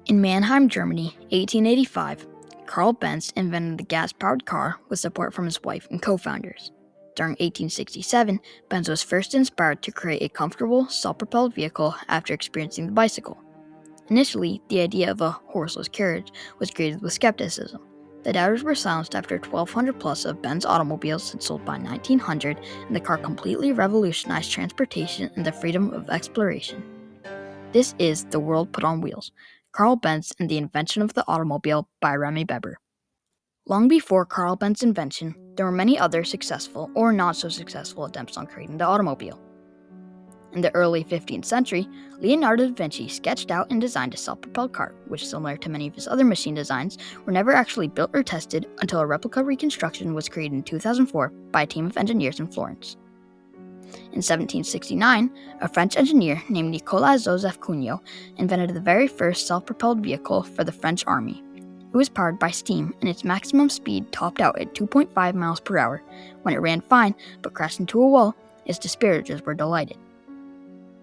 In Mannheim, Germany, 1885, Karl Benz invented the gas-powered car with support from his wife and co-founders. During 1867, Benz was first inspired to create a comfortable, self-propelled vehicle after experiencing the bicycle. Initially, the idea of a horseless carriage was greeted with skepticism. The doubters were silenced after 1,200 plus of Benz automobiles had sold by 1900, and the car completely revolutionized transportation and the freedom of exploration. This is The World Put on Wheels, Karl Benz and the Invention of the Automobile by Remy Weber. Long before Karl Benz's invention, there were many other successful or not so successful attempts on creating the automobile. In the early 15th century, Leonardo da Vinci sketched out and designed a self-propelled car, which, similar to many of his other machine designs, were never actually built or tested until a replica reconstruction was created in 2004 by a team of engineers in Florence. In 1769, a French engineer named Nicolas-Joseph Cugnot invented the very first self-propelled vehicle for the French army. It was powered by steam, and its maximum speed topped out at 2.5 miles per hour. When it ran fine but crashed into a wall, its dispiritors were delighted.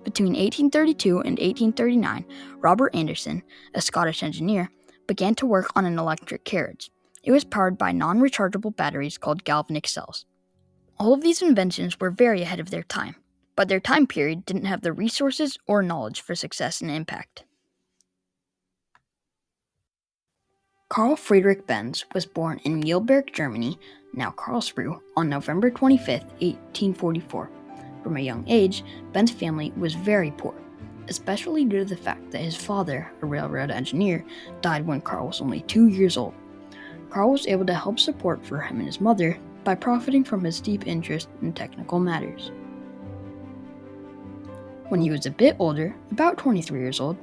Between 1832 and 1839, Robert Anderson, a Scottish engineer, began to work on an electric carriage. It was powered by non-rechargeable batteries called galvanic cells. All of these inventions were very ahead of their time, but their time period didn't have the resources or knowledge for success and impact. Karl Friedrich Benz was born in Mühlberg, Germany, now Karlsruhe, on November 25, 1844. From a young age, Benz's family was very poor, especially due to the fact that his father, a railroad engineer, died when Karl was only 2 years old. Karl was able to help support for him and his mother by profiting from his deep interest in technical matters. When he was a bit older, about 23 years old,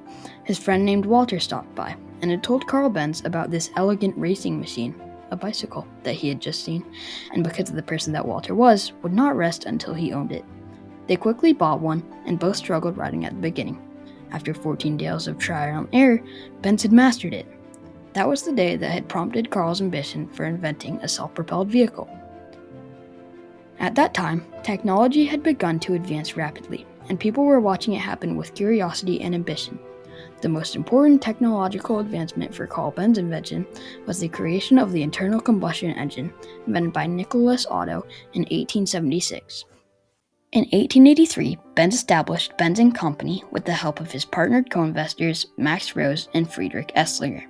his friend named Walter stopped by and had told Karl Benz about this elegant racing machine, a bicycle, that he had just seen, and because of the person that Walter was, would not rest until he owned it. They quickly bought one, and both struggled riding at the beginning. After 14 days of trial and error, Benz had mastered it. That was the day that had prompted Karl's ambition for inventing a self-propelled vehicle. At that time, technology had begun to advance rapidly, and people were watching it happen with curiosity and ambition. The most important technological advancement for Karl Benz's invention was the creation of the internal combustion engine, invented by Nicholas Otto in 1876. In 1883, Benz established Benz & Company with the help of his partnered co-investors Max Rose and Friedrich Esslinger.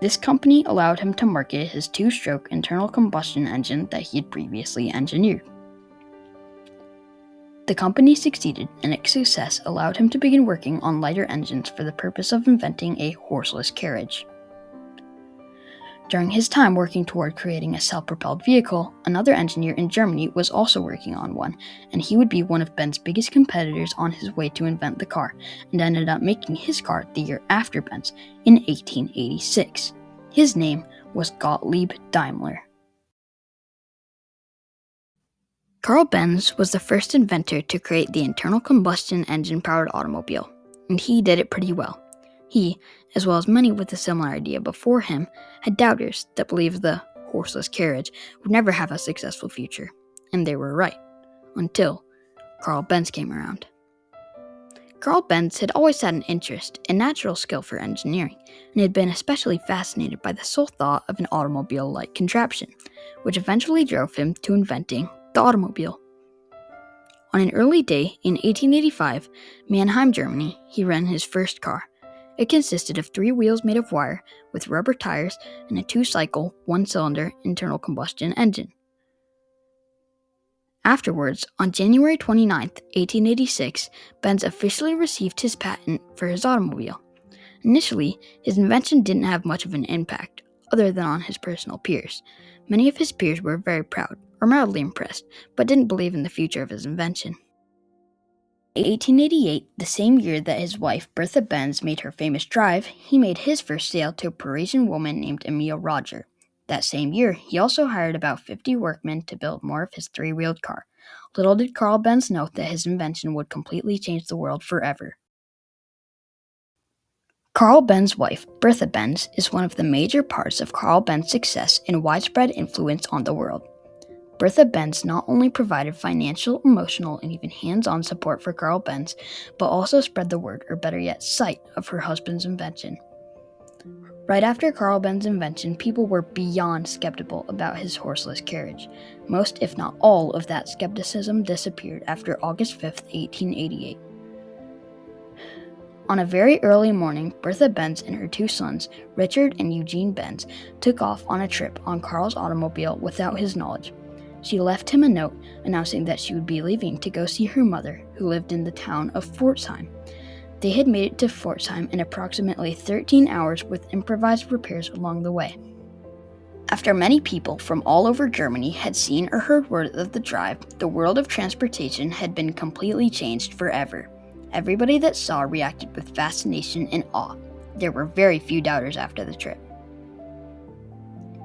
This company allowed him to market his two-stroke internal combustion engine that he had previously engineered. The company succeeded, and its success allowed him to begin working on lighter engines for the purpose of inventing a horseless carriage. During his time working toward creating a self-propelled vehicle, another engineer in Germany was also working on one, and he would be one of Benz's biggest competitors on his way to invent the car, and ended up making his car the year after Benz, in 1886. His name was Gottlieb Daimler. Karl Benz was the first inventor to create the internal combustion engine-powered automobile, and he did it pretty well. He, as well as many with a similar idea before him, had doubters that believed the horseless carriage would never have a successful future, and they were right, until Karl Benz came around. Karl Benz had always had an interest and natural skill for engineering, and had been especially fascinated by the sole thought of an automobile-like contraption, which eventually drove him to inventing the automobile. On an early day in 1885, Mannheim, Germany, he ran his first car. It consisted of 3 wheels made of wire with rubber tires and a 2-cycle, 1-cylinder internal combustion engine. Afterwards, on January 29, 1886, Benz officially received his patent for his automobile. Initially, his invention didn't have much of an impact, other than on his personal peers. Many of his peers were very proud, or mildly impressed, but didn't believe in the future of his invention. In 1888, the same year that his wife Bertha Benz made her famous drive, he made his first sale to a Parisian woman named Emile Roger. That same year, he also hired about 50 workmen to build more of his 3-wheeled car. Little did Karl Benz know that his invention would completely change the world forever. Karl Benz's wife, Bertha Benz, is one of the major parts of Karl Benz's success and widespread influence on the world. Bertha Benz not only provided financial, emotional, and even hands-on support for Karl Benz, but also spread the word, or better yet, sight, of her husband's invention. Right after Karl Benz's invention, people were beyond skeptical about his horseless carriage. Most, if not all, of that skepticism disappeared after August 5, 1888. On a very early morning, Bertha Benz and her two sons, Richard and Eugene Benz, took off on a trip on Karl's automobile without his knowledge. She left him a note announcing that she would be leaving to go see her mother, who lived in the town of Pforzheim. They had made it to Pforzheim in approximately 13 hours with improvised repairs along the way. After many people from all over Germany had seen or heard word of the drive, the world of transportation had been completely changed forever. Everybody that saw reacted with fascination and awe. There were very few doubters after the trip.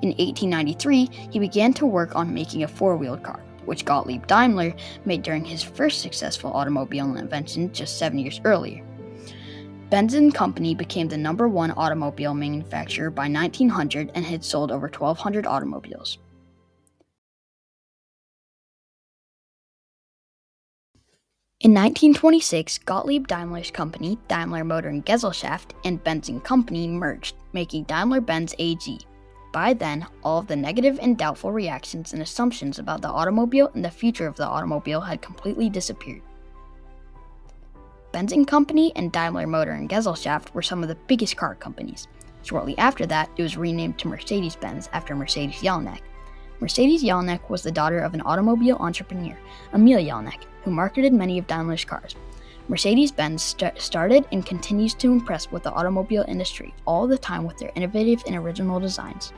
In 1893, he began to work on making a four-wheeled car, which Gottlieb Daimler made during his first successful automobile invention just 7 years earlier. Benz & Company became the number one automobile manufacturer by 1900 and had sold over 1,200 automobiles. In 1926, Gottlieb Daimler's company, Daimler Motor and Gesellschaft, and Benz & Company merged, making Daimler-Benz AG. By then, all of the negative and doubtful reactions and assumptions about the automobile and the future of the automobile had completely disappeared. Benz & Company and Daimler Motor and Gesellschaft were some of the biggest car companies. Shortly after that, it was renamed to Mercedes-Benz after Mercedes Jelinek. Mercedes Jelinek was the daughter of an automobile entrepreneur, Emil Jelinek, who marketed many of Daimler's cars. Mercedes-Benz started and continues to impress with the automobile industry all the time with their innovative and original designs.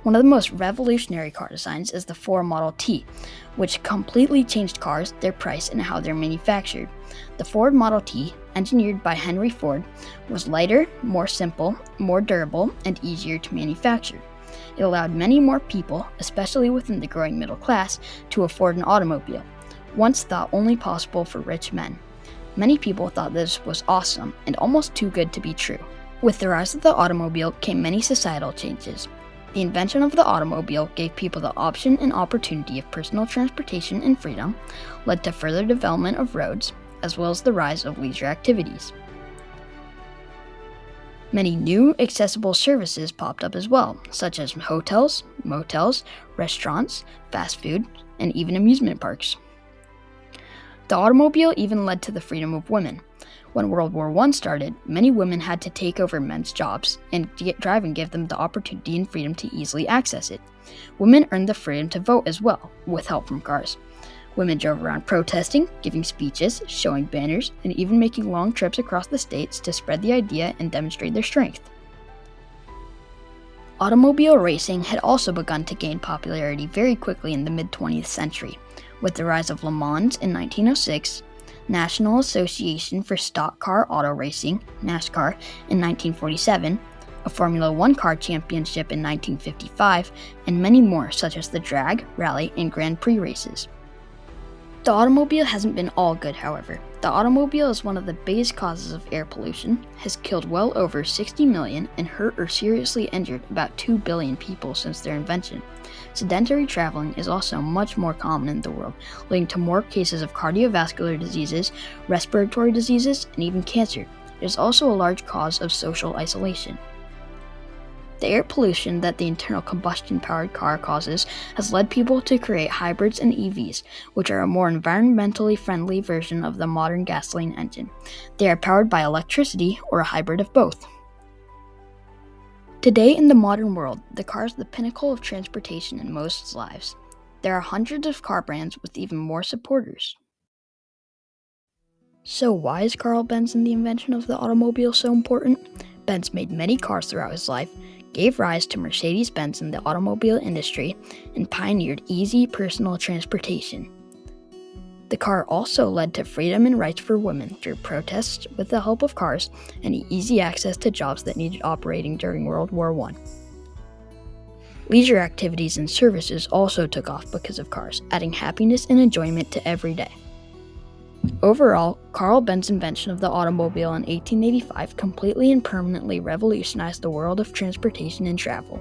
One of the most revolutionary car designs is the Ford Model T, which completely changed cars, their price, and how they're manufactured. The Ford Model T, engineered by Henry Ford, was lighter, more simple, more durable, and easier to manufacture. It allowed many more people, especially within the growing middle class, to afford an automobile, once thought only possible for rich men. Many people thought this was awesome and almost too good to be true. With the rise of the automobile came many societal changes. The invention of the automobile gave people the option and opportunity of personal transportation and freedom, led to further development of roads, as well as the rise of leisure activities. Many new, accessible services popped up as well, such as hotels, motels, restaurants, fast food, and even amusement parks. The automobile even led to the freedom of women. When World War I started, many women had to take over men's jobs, and driving gave them the opportunity and freedom to easily access it. Women earned the freedom to vote as well, with help from cars. Women drove around protesting, giving speeches, showing banners, and even making long trips across the states to spread the idea and demonstrate their strength. Automobile racing had also begun to gain popularity very quickly in the mid-20th century, with the rise of Le Mans in 1906, National Association for Stock Car Auto Racing, NASCAR, in 1947, a Formula One car championship in 1955, and many more such as the drag, rally, and Grand Prix races. The automobile hasn't been all good, however. The automobile is one of the biggest causes of air pollution, has killed well over 60 million, and hurt or seriously injured about 2 billion people since their invention. Sedentary traveling is also much more common in the world, leading to more cases of cardiovascular diseases, respiratory diseases, and even cancer. It is also a large cause of social isolation. The air pollution that the internal combustion-powered car causes has led people to create hybrids and EVs, which are a more environmentally friendly version of the modern gasoline engine. They are powered by electricity or a hybrid of both. Today in the modern world, the car is the pinnacle of transportation in most lives. There are hundreds of car brands with even more supporters. So why is Karl Benz and the invention of the automobile so important? Benz made many cars throughout his life, gave rise to Mercedes-Benz in the automobile industry, and pioneered easy personal transportation. The car also led to freedom and rights for women through protests with the help of cars and easy access to jobs that needed operating during World War I. Leisure activities and services also took off because of cars, adding happiness and enjoyment to every day. Overall, Karl Benz's invention of the automobile in 1885 completely and permanently revolutionized the world of transportation and travel.